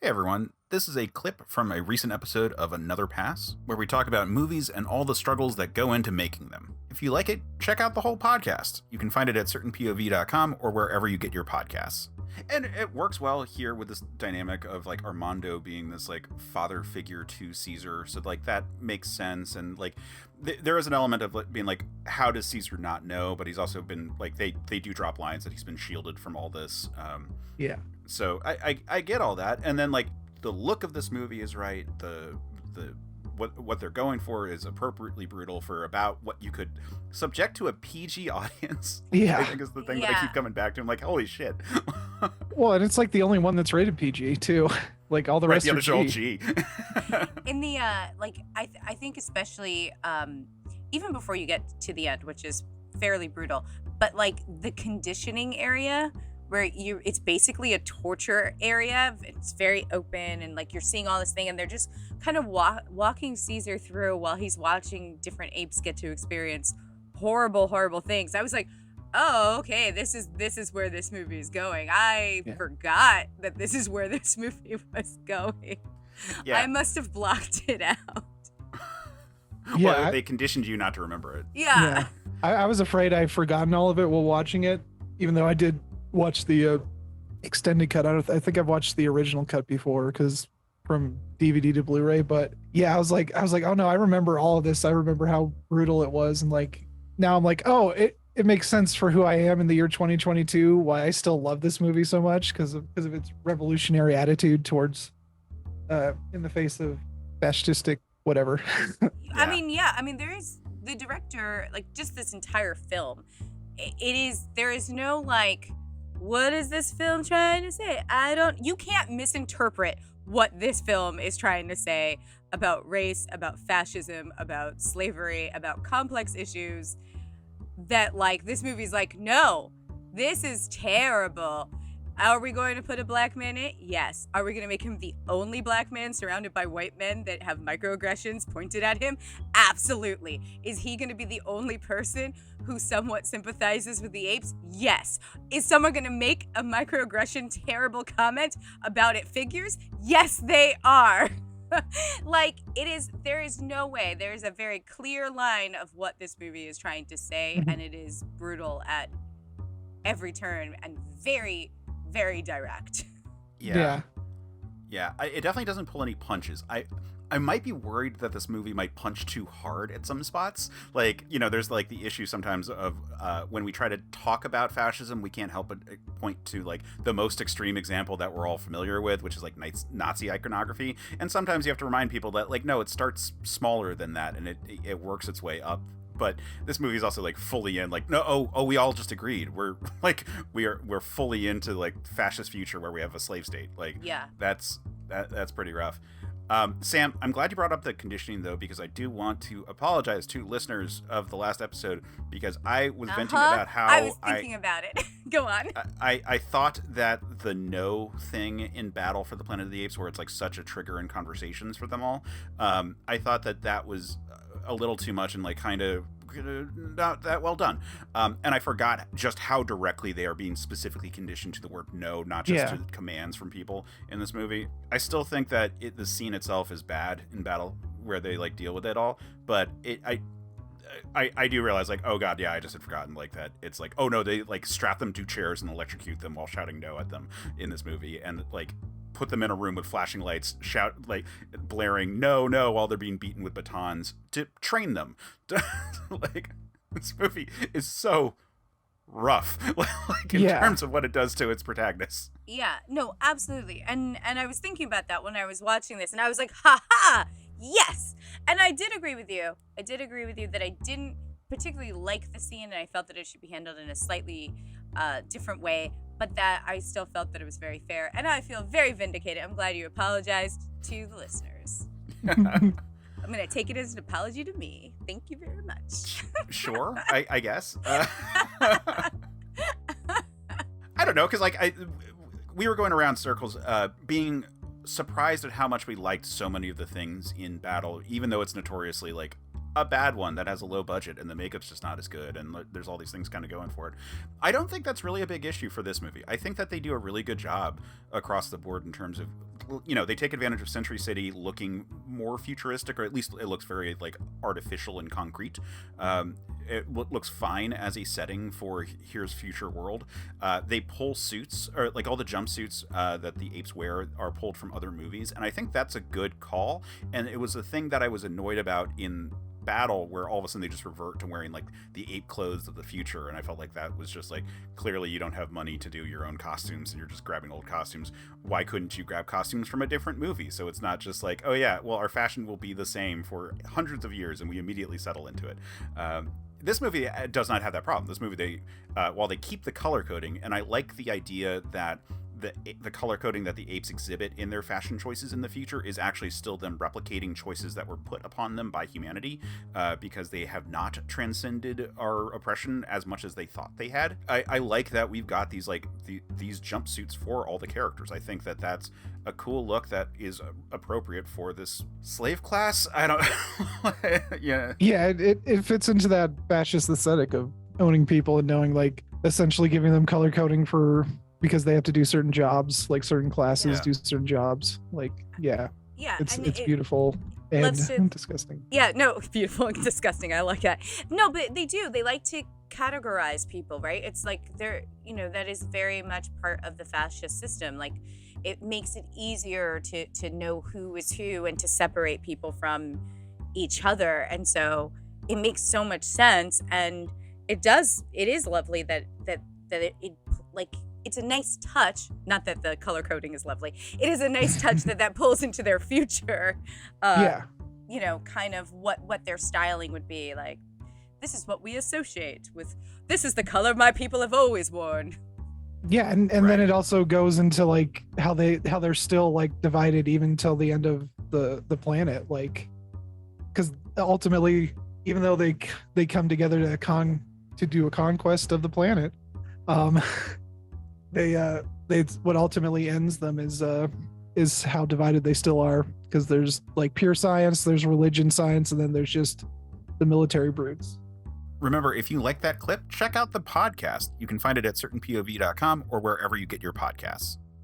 Hey everyone, this is a clip from a recent episode of Another Pass, where we talk about movies and all the struggles that go into making them. If you like it, check out the whole podcast. You can find it at certainpov.com or wherever you get your podcasts. And it works well here with this dynamic of like Armando being this like father figure to Caesar, so like that makes sense. And like there is an element of being like, how does Caesar not know? But he's also been like they do drop lines that he's been shielded from all this. Yeah. So I get all that, and then like the look of this movie is right. The what they're going for is appropriately brutal for about what you could subject to a PG audience. Yeah. I think is the thing that I keep coming back to. I'm like, holy shit. Well, and it's like the only one that's rated PG too. Like all the rest the are others are all G. In the I think especially even before you get to the end, which is fairly brutal, but like the conditioning area where it's basically a torture area. It's very open and like you're seeing all this thing and they're just kind of walking Caesar through while he's watching different apes get to experience horrible things. I was like, oh, okay, this is where this movie is going. I forgot that this is where this movie was going. Yeah. I must have blocked it out. Well, they conditioned you not to remember it. Yeah. I was afraid I'd forgotten all of it while watching it, even though I did watch the extended cut. I think I've watched the original cut before because from DVD to Blu-ray. But yeah, I was like, oh no, I remember all of this. I remember how brutal it was, and like now I'm like, oh, it makes sense for who I am in the year 2022. Why I still love this movie so much because of its revolutionary attitude towards in the face of fascistic whatever. I mean, there is the director, like just this entire film. There is no like, what is this film trying to say? You can't misinterpret what this film is trying to say about race, about fascism, about slavery, about complex issues that like this movie's like, no, this is terrible. Are we going to put a black man in it? Yes. Are we going to make him the only black man surrounded by white men that have microaggressions pointed at him? Absolutely. Is he going to be the only person who somewhat sympathizes with the apes? Yes. Is someone going to make a microaggression terrible comment about it figures? Yes, they are. Like there is no way. There is a very clear line of what this movie is trying to say, and it is brutal at every turn and very, very direct. Yeah. It definitely doesn't pull any punches. I might be worried that this movie might punch too hard at some spots. Like, there's like the issue sometimes of when we try to talk about fascism, we can't help but point to like the most extreme example that we're all familiar with, which is like Nazi iconography. And sometimes you have to remind people that like, no, it starts smaller than that and it works its way up. But this movie is also like fully in like, no, we all just agreed. We're like, we're fully into like fascist future where we have a slave state. Like, yeah, that's pretty rough. Sam, I'm glad you brought up the conditioning, though, because I do want to apologize to listeners of the last episode because I was venting about how I was thinking about it. Go on. I thought that the no thing in Battle for the Planet of the Apes, where it's like such a trigger in conversations for them all, I thought that was a little too much and like kind of not that well done. And I forgot just how directly they are being specifically conditioned to the word no, not just to commands from people in this movie. I still think that the scene itself is bad in Battle where they like deal with it all, but I do realize like, oh god, yeah, I just had forgotten like that. It's like, oh no, they like strap them to chairs and electrocute them while shouting no at them in this movie, and like put them in a room with flashing lights, shout like blaring no while they're being beaten with batons to train them. Like, this movie is so rough, like in terms of what it does to its protagonists. Yeah, no, absolutely. And I was thinking about that when I was watching this, and I was like, ha, yes. And I did agree with you. That I didn't particularly like the scene, and I felt that it should be handled in a slightly different way, but that I still felt that it was very fair, and I feel very vindicated. I'm glad you apologized to the listeners. I'm going to take it as an apology to me. Thank you very much. Sure, I guess. I don't know, because like we were going around circles, being surprised at how much we liked so many of the things in Battle, even though it's notoriously like a bad one that has a low budget and the makeup's just not as good and there's all these things kind of going for it. I don't think that's really a big issue for this movie. I think that they do a really good job across the board in terms of they take advantage of Century City looking more futuristic, or at least it looks very like artificial and concrete. It looks fine as a setting for here's future world. They pull suits, or like all the jumpsuits that the apes wear are pulled from other movies, and I think that's a good call. And it was a thing that I was annoyed about in Battle, where all of a sudden they just revert to wearing like the ape clothes of the future, and I felt like that was just like, clearly you don't have money to do your own costumes and you're just grabbing old costumes. Why couldn't you grab costumes from a different movie? So it's not just like, oh yeah, well, our fashion will be the same for hundreds of years and we immediately settle into it. This movie does not have that problem. This movie, they while they keep the color coding, and I like the idea that the color coding that the apes exhibit in their fashion choices in the future is actually still them replicating choices that were put upon them by humanity, because they have not transcended our oppression as much as they thought they had. I like that we've got these like these jumpsuits for all the characters. I think that that's a cool look that is appropriate for this slave class. I don't yeah it fits into that fascist aesthetic of owning people and knowing, like, essentially giving them color coding because they have to do certain jobs, like certain classes do certain jobs. Like, it's beautiful and disgusting. Yeah, no, beautiful and disgusting. I like that. No, but they do. They like to categorize people, right? It's like they're, that is very much part of the fascist system. Like, it makes it easier to know who is who and to separate people from each other. And so it makes so much sense. And it is lovely that it like, it's a nice touch. Not that the color coding is lovely. It is a nice touch that pulls into their future. Kind of what their styling would be like. This is what we associate with. This is the color my people have always worn. Yeah, and Right. then it also goes into like how they're still like divided even till the end of the planet, like, because ultimately, even though they come together to do a conquest of the planet, they what ultimately ends them is how divided they still are, because there's like pure science, there's religion science, and then there's just the military brutes. Remember, if you like that clip, check out the podcast. You can find it at certainpov.com or wherever you get your podcasts.